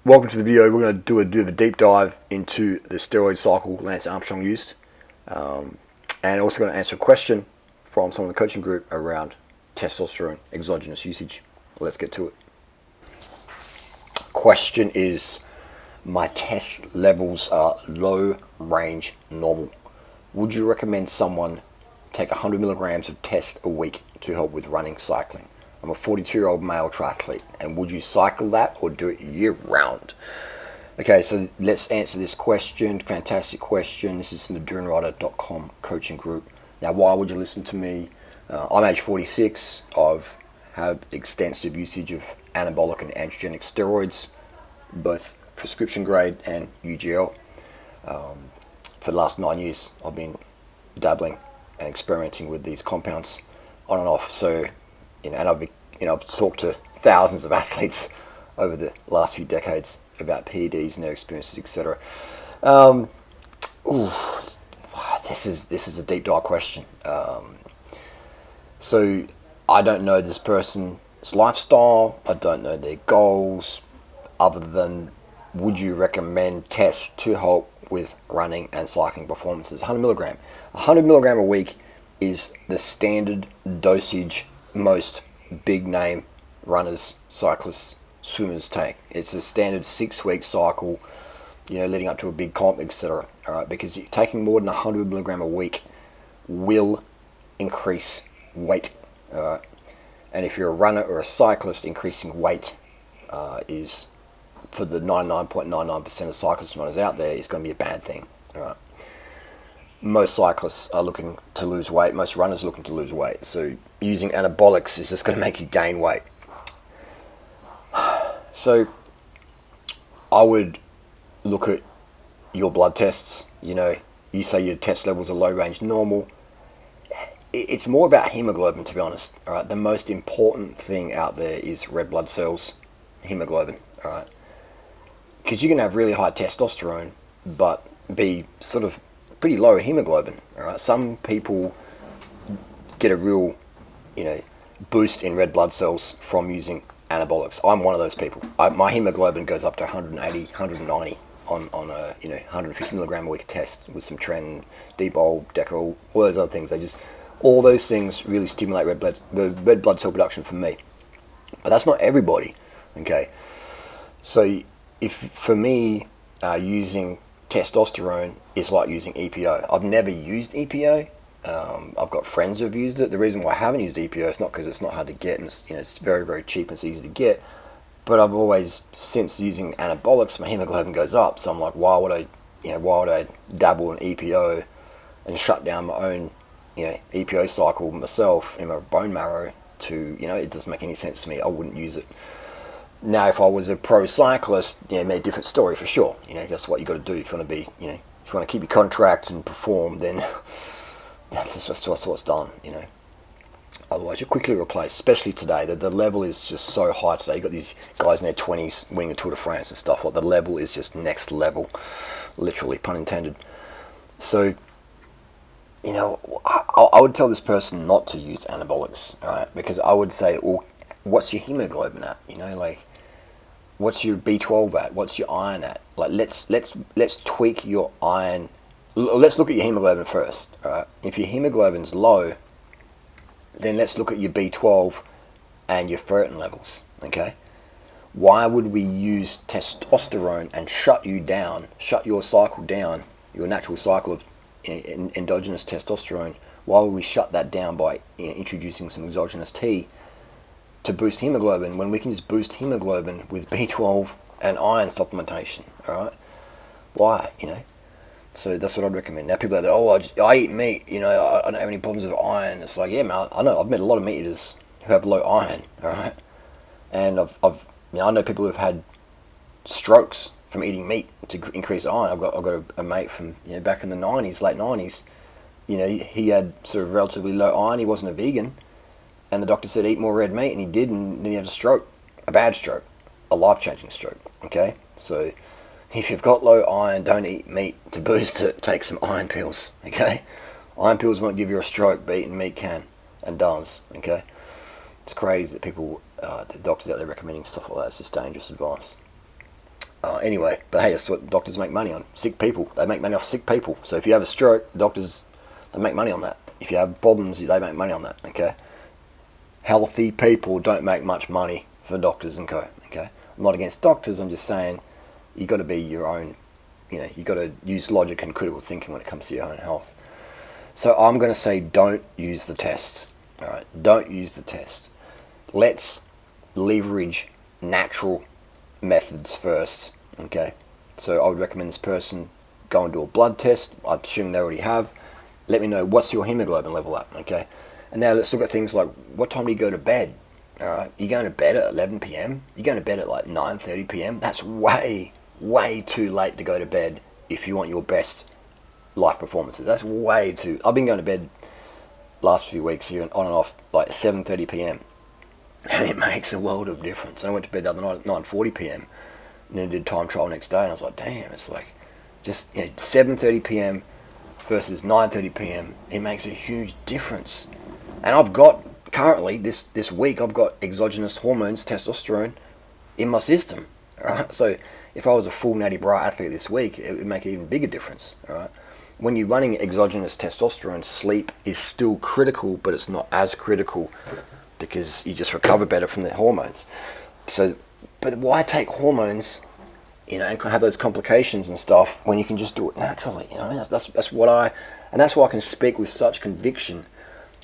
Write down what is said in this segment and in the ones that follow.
Welcome to the video. We're going to do a bit of a deep dive into the steroid cycle Lance Armstrong used, and also going to answer a question from someone in the coaching group around testosterone exogenous usage. Let's get to it. Question is, my test levels are low range normal. Would you recommend someone take 100 milligrams of test a week to help with running, cycling? I'm a 42-year-old male triathlete, and would you cycle that or do it year-round? Okay, so let's answer this question. Fantastic question. This is from the durianrider.com coaching group. Now, why would you listen to me? I'm age 46. I've had extensive usage of anabolic and androgenic steroids, both prescription grade and UGL. For the last 9 years, I've been dabbling and experimenting with these compounds on and off. So, and I've talked to thousands of athletes over the last few decades about PEDs and their experiences, etc. This is a deep dive question. So I don't know this person's lifestyle. I don't know their goals, other than would you recommend tests to help with running and cycling performances? 100 milligram. 100 milligram a week is the standard dosage most big name runners, cyclists, swimmers take. It's a standard 6-week cycle, leading up to a big comp, etc. All right, because taking more than 100 milligram a week will increase weight. All right, and if you're a runner or a cyclist, increasing weight is, for the 99.99% of cyclists and runners out there, is going to be a bad thing. All right. Most cyclists are looking to lose weight. Most runners are looking to lose weight. So using anabolics is just going to make you gain weight. So I would look at your blood tests. You say your test levels are low range normal. It's more about hemoglobin, to be honest. All right. The most important thing out there is red blood cells, hemoglobin. All right. Because you can have really high testosterone, but be sort of pretty low hemoglobin. All right. Some people get a real, boost in red blood cells from using anabolics. I'm one of those people. My hemoglobin goes up to 180, 190 on a 150 milligram a week test with some tren, debol, decol, all those other things. All those things really stimulate the red blood cell production for me. But that's not everybody. Okay. So for me, using testosterone is like using EPO. I've never used EPO. I've got friends who have used it. The reason why I haven't used EPO is not because it's not hard to get, and it's very, very cheap and it's easy to get. But I've always, since using anabolics, my hemoglobin goes up. So I'm like, why would I dabble in EPO and shut down my own, EPO cycle myself in my bone marrow? It doesn't make any sense to me. I wouldn't use it. Now, if I was a pro cyclist, made a different story for sure. That's what you got to do if you want to be, if you want to keep your contract and perform, then that's just what's done. Otherwise, you're quickly replaced. Especially today, the level is just so high today. You got these guys in their 20s winning the Tour de France and stuff. Like, the level is just next level, literally, pun intended. So, I would tell this person not to use anabolics, all right? Because I would say, well, what's your hemoglobin at? What's your B12 at? What's your iron at? Like, let's tweak your iron. Let's look at your hemoglobin first. All right. If your hemoglobin's low, then let's look at your B12 and your ferritin levels. Okay. Why would we use testosterone and shut your cycle down, your natural cycle of endogenous testosterone? Why would we shut that down by introducing some exogenous T to boost hemoglobin, when we can just boost hemoglobin with B12 and iron supplementation? All right, why? So that's what I'd recommend. Now, people are like, I eat meat. I don't have any problems with iron. It's like, yeah, man, I know. I've met a lot of meat eaters who have low iron. All right, and I know people who've had strokes from eating meat to increase iron. I've got a mate from back in the '90s, late '90s. He had sort of relatively low iron. He wasn't a vegan. And the doctor said, eat more red meat, and he did, and then he had a stroke, a bad stroke, a life-changing stroke, okay? So if you've got low iron, don't eat meat to boost it. Take some iron pills, okay? Iron pills won't give you a stroke, but eating meat can, and does, okay? It's crazy that people, the doctors out there recommending stuff like that. It's just dangerous advice. Anyway, but hey, that's what doctors make money on. Sick people. They make money off sick people. So if you have a stroke, doctors, they make money on that. If you have problems, they make money on that, okay? Healthy people don't make much money for doctors and co, okay? I'm not against doctors, I'm just saying you got to be your own, you got to use logic and critical thinking when it comes to your own health. So I'm going to say don't use the test, all right? Don't use the test. Let's leverage natural methods first, okay? So I would recommend this person go and do a blood test. I'm assuming they already have. Let me know what's your hemoglobin level at, okay? And now let's look at things like what time do you go to bed, all right? You're going to bed at 11 p.m.? You're going to bed at like 9:30 p.m.? That's way, way too late to go to bed if you want your best life performances. That's way too... I've been going to bed last few weeks here on and off like 7:30 p.m. And it makes a world of difference. And I went to bed the other night at 9:40 p.m. and then did time trial next day, and I was like, damn, it's like just 7:30 p.m. versus 9:30 p.m. It makes a huge difference. And I've got currently this week I've got exogenous hormones, testosterone, in my system. All right, so if I was a full natty bra athlete this week, it would make an even bigger difference. All right, when you're running exogenous testosterone, sleep is still critical, but it's not as critical because you just recover better from the hormones. So, but why take hormones, and have those complications and stuff when you can just do it naturally? That's what that's why I can speak with such conviction,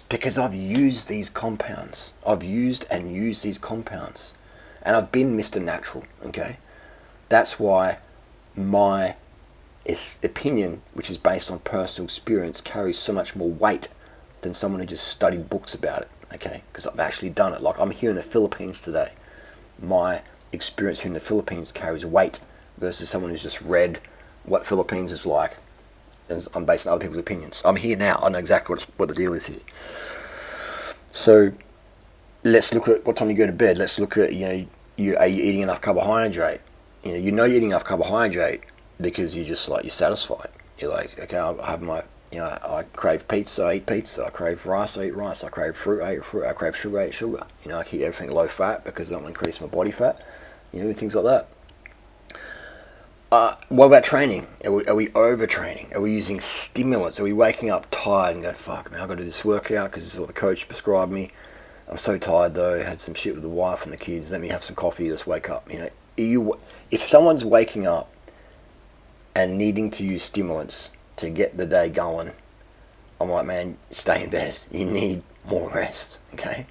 because I've used these compounds. I've used these compounds, and I've been Mr. Natural. Okay, that's why my opinion, which is based on personal experience, carries so much more weight than someone who just studied books about it. Okay, because I've actually done it. Like I'm here in the Philippines today. My experience here in the Philippines carries weight versus someone who's just read what Philippines is like. And I'm based on other people's opinions. I'm here now. I know exactly what the deal is here. So let's look at what time you go to bed. Let's look at, are you eating enough carbohydrate? You're eating enough carbohydrate because you're satisfied. You're like, okay, I have my... I crave pizza, I eat pizza. I crave rice, I eat rice. I crave fruit, I eat fruit. I crave sugar, I eat sugar. I keep everything low fat because I don't want to increase my body fat. Things like that. What about training? Are we overtraining? Are we using stimulants? Are we waking up tired and going, fuck, man, I've got to do this workout because this is what the coach prescribed me. I'm so tired though. I had some shit with the wife and the kids. Let me have some coffee. Let's wake up. If someone's waking up and needing to use stimulants to get the day going, I'm like, man, stay in bed. You need more rest, okay?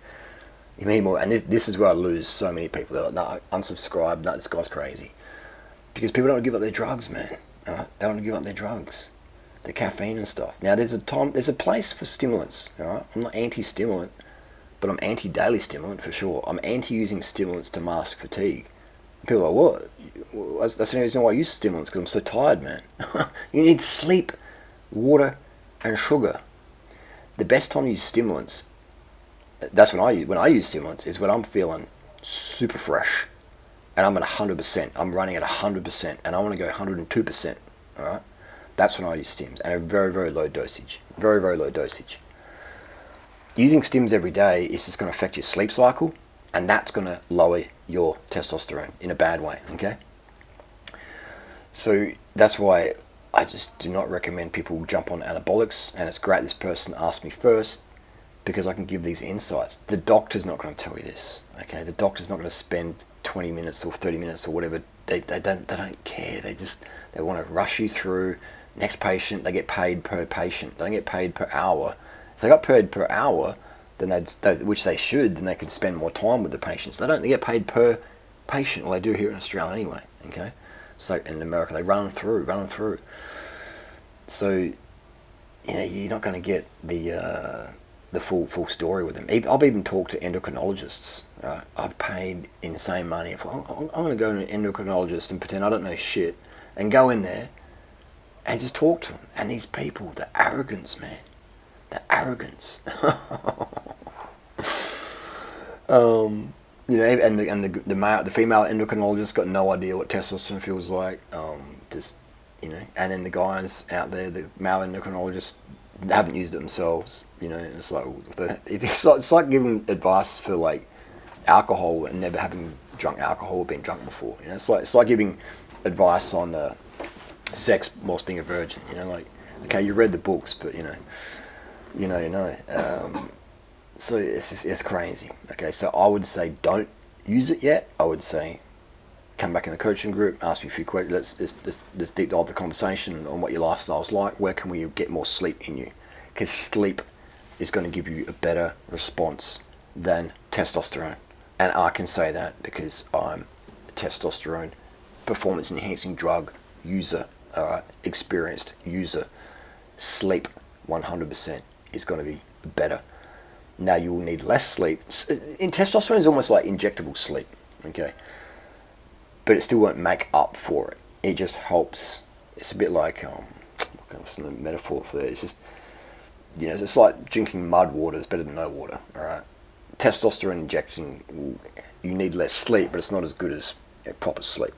You need more, and this is where I lose so many people. They're like, no, unsubscribe, no, this guy's crazy. Because people don't want to give up their drugs, man. Right? They don't want to give up their drugs, the caffeine and stuff. Now, there's a place for stimulants, all right? I'm not anti-stimulant, but I'm anti-daily stimulant for sure. I'm anti-using stimulants to mask fatigue. People are like, what? That's the only reason why I use stimulants, because I'm so tired, man. You need sleep, water, and sugar. The best time to use stimulants, that's when I use stimulants, is when I'm feeling super fresh, and I'm at 100%. I'm running at 100%, and I want to go 102%. All right, that's when I use stims, and a very, very low dosage. Very, very low dosage. Using stims every day is just going to affect your sleep cycle, and that's going to lower your testosterone in a bad way, okay? So that's why I just do not recommend people jump on anabolics, and it's great this person asked me first because I can give these insights. The doctor's not going to tell you this, okay? The doctor's not going to spend 20 minutes or 30 minutes or whatever. They don't care. They want to rush you through. Next patient, they get paid per patient. They don't get paid per hour. If they got paid per hour, then which they should, then they could spend more time with the patients. They get paid per patient. Well, they do here in Australia anyway, okay? So in America, they run them through. So, you're not going to get the full story with them. I've even talked to endocrinologists. Right? I've paid insane money. I'm going to go to an endocrinologist and pretend I don't know shit and go in there and just talk to them. And these people, the arrogance, man. The arrogance. And the female endocrinologist got no idea what testosterone feels like. And then the guys out there, the male endocrinologists, haven't used it themselves. It's like it's like giving advice for like alcohol and never having drunk alcohol or been drunk before. It's like giving advice on sex whilst being a virgin. You know, like, okay, you read the books, but you know. So it's crazy. Okay, so I would say don't use it yet. I would say come back in the coaching group, ask me a few questions. Let's deep dive the conversation on what your lifestyle's like. Where can we get more sleep in you? Because sleep is going to give you a better response than testosterone. And I can say that because I'm a testosterone performance enhancing drug user, experienced user. Sleep 100% is going to be better. Now you will need less sleep. In testosterone is almost like injectable sleep, okay? But it still won't make up for it. It just helps. It's a bit like what's the metaphor for that? It's just, you know, it's like drinking mud water is better than no water. All right. Testosterone injection, you need less sleep, but it's not as good as proper sleep.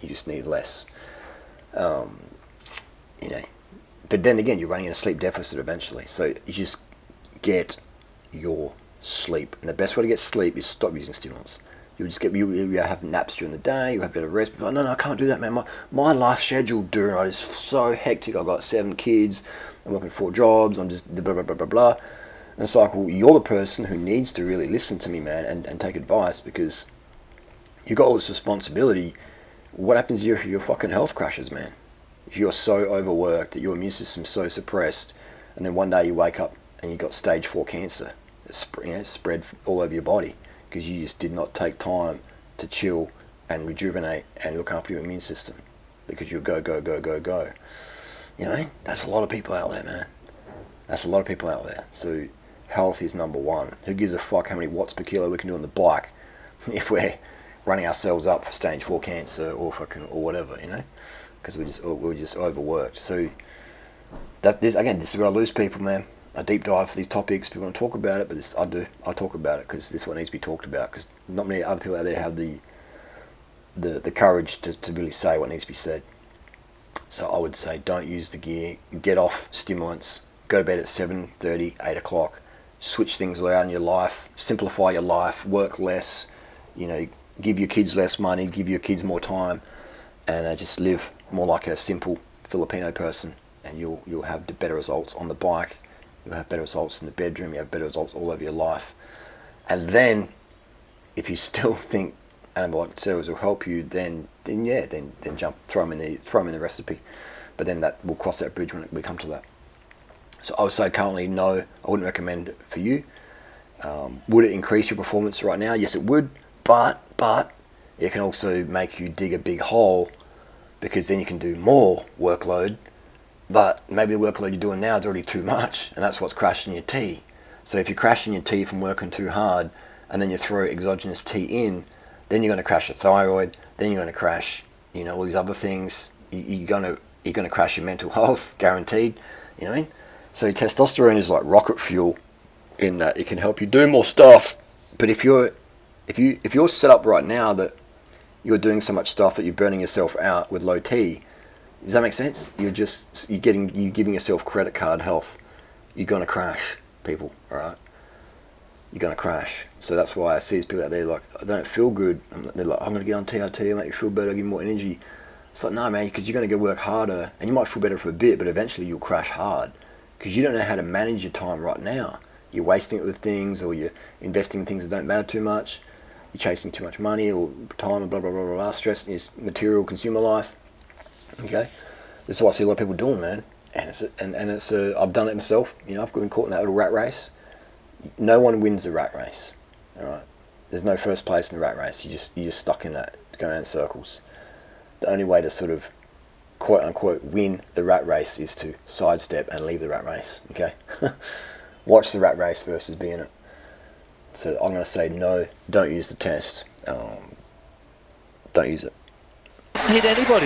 You just need less. You know. But then again, you're running in a sleep deficit eventually. So you just get your sleep. And the best way to get sleep is stop using stimulants. You have naps during the day, you have a bit of rest. But no, I can't do that, man. My life schedule, dude, is so hectic. I've got 7 kids, I'm working 4 jobs, I'm just blah, blah, blah, blah, blah. And it's like, well, you're the person who needs to really listen to me, man, and take advice, because you got all this responsibility. What happens if your fucking health crashes, man? If you're so overworked, that your immune system's so suppressed, and then one day you wake up and you got stage 4 cancer, spread all over your body because you just did not take time to chill and rejuvenate and look after your immune system, because you go. You know, that's a lot of people out there, man. That's a lot of people out there. So health is number one. Who gives a fuck how many watts per kilo we can do on the bike if we're running ourselves up for stage 4 cancer or whatever, you know? Because we're just overworked. So this is where I lose people, man. I deep dive for these topics. People want to talk about it, but I talk about it because this is what needs to be talked about. Because not many other people out there have the courage to really say what needs to be said. So I would say don't use the gear. Get off stimulants. Go to bed at 7:30, 8 o'clock. Switch things around in your life. Simplify your life. Work less. You know, give your kids less money. Give your kids more time, and just live more like a simple Filipino person. And you'll have better results on the bike. You'll have better results in the bedroom. You have better results all over your life. And then, if you still think anabolic steroids will help you, then throw them in the recipe. But then we'll cross that bridge when we come to that. So I would say currently no, I wouldn't recommend it for you. Would it increase your performance right now? Yes, it would. But it can also make you dig a big hole, because then you can do more workload. But maybe the workload you're doing now is already too much, and that's what's crashing your T. So if you're crashing your T from working too hard, and then you throw exogenous T in, then you're going to crash your thyroid. Then you're going to crash, all these other things. You're going to crash your mental health, guaranteed. You know what I mean? So testosterone is like rocket fuel, in that it can help you do more stuff. But if you're set up right now that you're doing so much stuff that you're burning yourself out with low T, does that make sense? You're giving yourself credit card health. You're gonna crash, people. All right, you're gonna crash. So that's why I see these people out there like, I don't feel good. They're like, I'm gonna get on TRT, make you feel better, give you more energy. It's like, no, man, because you're gonna go work harder, and you might feel better for a bit, but eventually you'll crash hard, because you don't know how to manage your time right now. You're wasting it with things, or you're investing in things that don't matter too much. You're chasing too much money or time, and blah blah blah blah blah. Stress in your material consumer life. Okay, this is what I see a lot of people doing, man. And I've done it myself. I've been caught in that little rat race. No one wins the rat race. All right, there's no first place in the rat race. You're just stuck in that, going around in circles. The only way to sort of quote unquote win the rat race is to sidestep and leave the rat race. Okay, watch the rat race versus be in it. So I'm going to say no. Don't use the test. Don't use it. Hit anybody.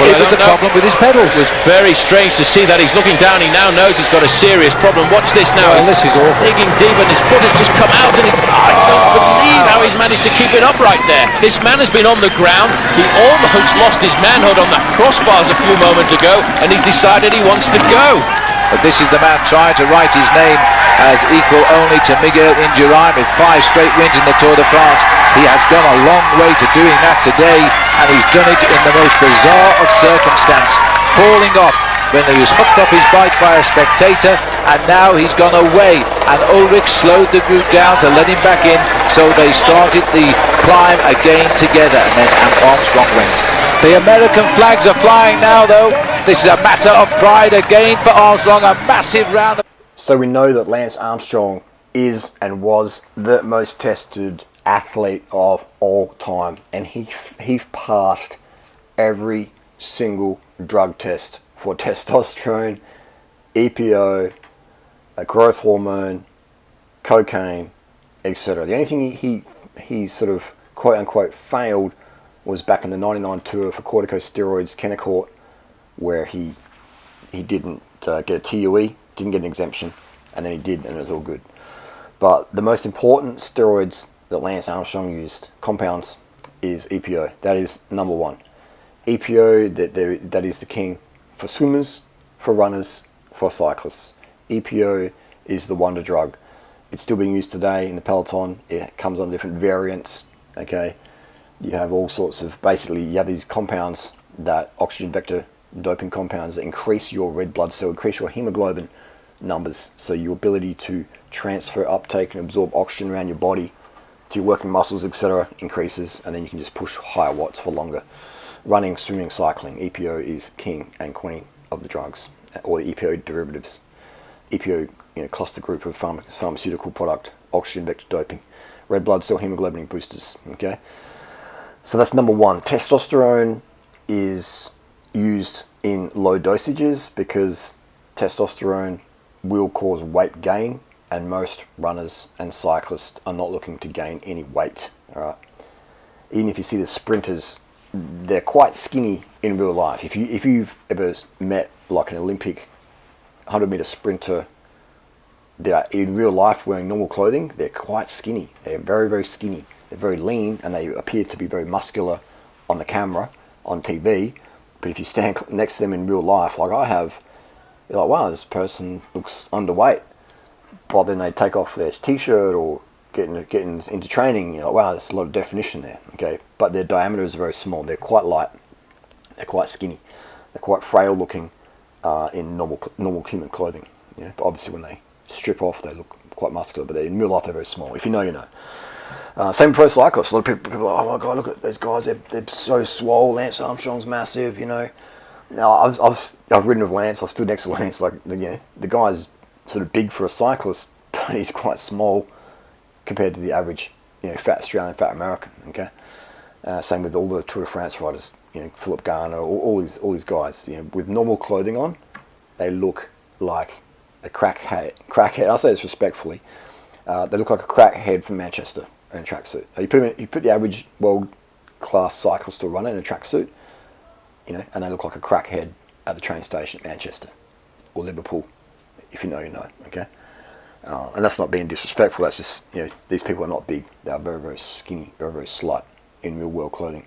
Well, it was the problem with his pedals. It was very strange to see that. He's looking down. He now knows he's got a serious problem. Watch this now. Well, this is awful. Digging deep, and his foot has just come out, and I don't believe how he's managed to keep it up right there. This man has been on the ground. He almost lost his manhood on the crossbars a few moments ago, and he's decided he wants to go. But this is the man trying to write his name as equal only to Miguel Indurain with 5 straight wins in the Tour de France. He has gone a long way to doing that today, and he's done it in the most bizarre of circumstance, falling off when he was hooked off his bike by a spectator, and now he's gone away, and Ulrich slowed the group down to let him back in, so they started the climb again together, and then Armstrong went. The American flags are flying now though. This is a matter of pride again for Armstrong, a massive round. So we know that Lance Armstrong is and was the most tested athlete of all time, and he passed every single drug test for testosterone, EPO, a growth hormone, cocaine, etc. The only thing he sort of quote unquote failed was back in the '99 tour for corticosteroids, Kennecourt, where he didn't get a TUE, didn't get an exemption, and then he did, and it was all good. But the most important steroids that Lance Armstrong used, compounds, is EPO. That is number one. EPO, that is the king for swimmers, for runners, for cyclists. EPO is the wonder drug. It's still being used today in the peloton. It comes on different variants. Okay, you have all sorts of, basically you have these compounds, that oxygen vector doping compounds, that increase your red blood cell, increase your hemoglobin numbers, so your ability to transfer, uptake, and absorb oxygen around your body to your working muscles, etc., increases, and then you can just push higher watts for longer. Running, swimming, cycling, EPO is king and queen of the drugs, or the EPO derivatives. EPO, cluster group of pharmaceutical product, oxygen vector doping, red blood cell hemoglobin boosters. Okay, so that's number one. Testosterone is used in low dosages because testosterone will cause weight gain, and most runners and cyclists are not looking to gain any weight. All right, even if you see the sprinters, they're quite skinny in real life. If you've ever met like an Olympic 100-meter sprinter, they're in real life wearing normal clothing, they're quite skinny. They're very, very skinny. They're very lean, and they appear to be very muscular on the camera, on TV. But if you stand next to them in real life, like I have, you're like, wow, this person looks underweight. But then they take off their t-shirt or getting into training, you're like, wow, there's a lot of definition there. Okay, but their diameters are very small. They're quite light. They're quite skinny. They're quite frail looking in normal human clothing. Yeah, but obviously when they strip off, they look quite muscular. But in real life, they're very small. If you know, you know. Same pro cyclists. A lot of people are like, oh my god, look at those guys. They're so swole. Lance Armstrong's massive. Now I've ridden with Lance. I stood next to Lance. Like, the guy's sort of big for a cyclist, but he's quite small compared to the average, fat Australian, fat American. Okay, same with all the Tour de France riders. Philip Garner, all these guys. With normal clothing on, they look like a crackhead. I say this respectfully. They look like a crackhead from Manchester in a tracksuit. You put the average world-class cyclist or runner in a tracksuit, and they look like a crackhead at the train station at Manchester or Liverpool. If you know, you know. Okay. And that's not being disrespectful. That's just, these people are not big. They are very, very skinny, very, very slight in real world clothing.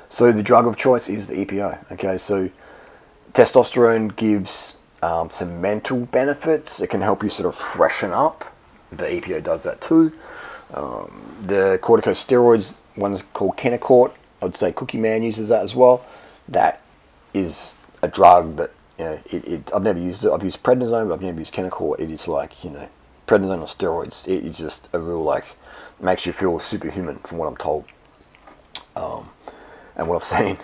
So the drug of choice is the EPO. Okay, so testosterone gives some mental benefits. It can help you sort of freshen up. The EPO does that too. The corticosteroids, one's called Kennecourt. I would say Cookie Man uses that as well. That is a drug that, I've never used it. I've used prednisone, but I've never used Kennecourt. It is like, prednisone or steroids. It is just a real, makes you feel superhuman from what I'm told. And what I've seen,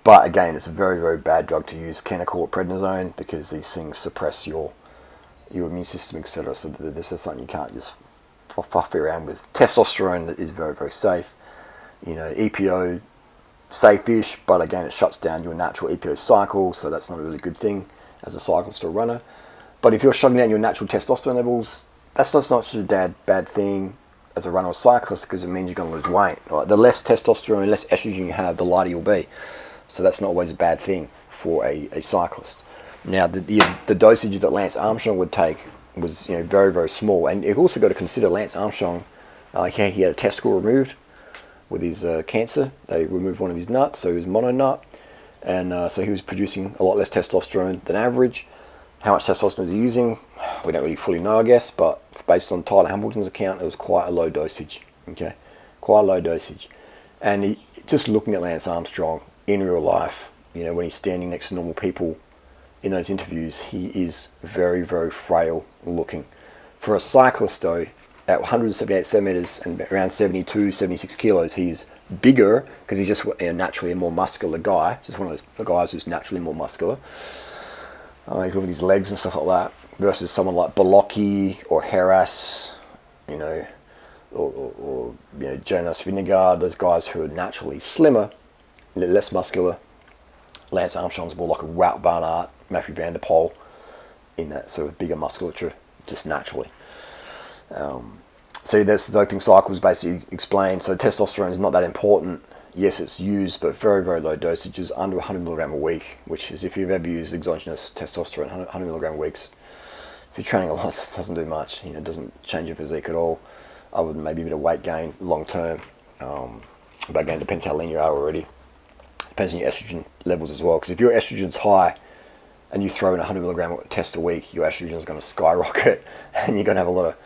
But again, it's a very, very bad drug to use, Kennecourt, prednisone, because these things suppress your immune system, etc. So this is something you can't just fuffy around with. Testosterone is very, very safe. EPO, safe-ish, but again, it shuts down your natural EPO cycle, so that's not a really good thing as a cyclist or runner. But if you're shutting down your natural testosterone levels, that's not such a bad thing as a runner or cyclist, because it means you're going to lose weight. Right? The less testosterone, less estrogen you have, the lighter you'll be. So that's not always a bad thing for a cyclist. Now, the dosage that Lance Armstrong would take was very, very small. And you've also got to consider Lance Armstrong, he had a testicle removed with his cancer. They removed one of his nuts, so he was mono nut. And so he was producing a lot less testosterone than average. How much testosterone is he using? We don't really fully know, I guess, but based on Tyler Hamilton's account, it was quite a low dosage. Okay, quite a low dosage. And just looking at Lance Armstrong in real life, when he's standing next to normal people in those interviews, he is very, very frail looking. For a cyclist, though, at 178 centimeters and around 72, 76 kilos, he's bigger because he's just naturally a more muscular guy. Just one of those guys who's naturally more muscular. You look at his legs and stuff like that, versus someone like Bolocki or Heras, or Jonas Vingegaard, those guys who are naturally slimmer, less muscular. Lance Armstrong's more like a Wout van Aert, Matthew van der Poel, in that sort of bigger musculature, just naturally. So this doping cycle is basically explained. So testosterone is not that important. Yes, it's used, but very, very low dosages, under 100 milligram a week, which is, if you've ever used exogenous testosterone, 100 milligram a week, if you're training a lot, it doesn't do much. It doesn't change your physique at all, other than maybe a bit of weight gain long term. But again, it depends how lean you are already. Depends on your estrogen levels as well, because if your estrogen's high and you throw in 100 milligram test a week, your estrogen is going to skyrocket, and you're going to have a lot of,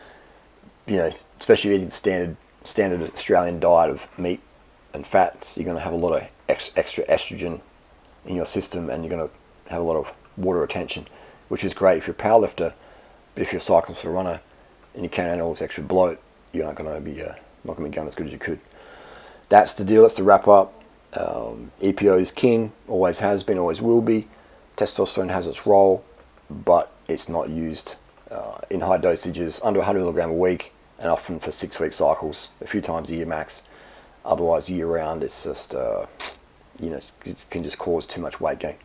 especially eating the standard Australian diet of meat and fats, you're going to have a lot of extra estrogen in your system, and you're going to have a lot of water retention, which is great if you're a powerlifter. But if you're a cyclist or runner and you can't handle all this extra bloat, you aren't going to be not going to be going as good as you could. That's the deal. That's the wrap up. EPO is king, always has been, always will be. Testosterone has its role, but it's not used in high dosages, under 100 milligram a week, and often for 6-week cycles, a few times a year max. Otherwise, year round, it's just, it can just cause too much weight gain.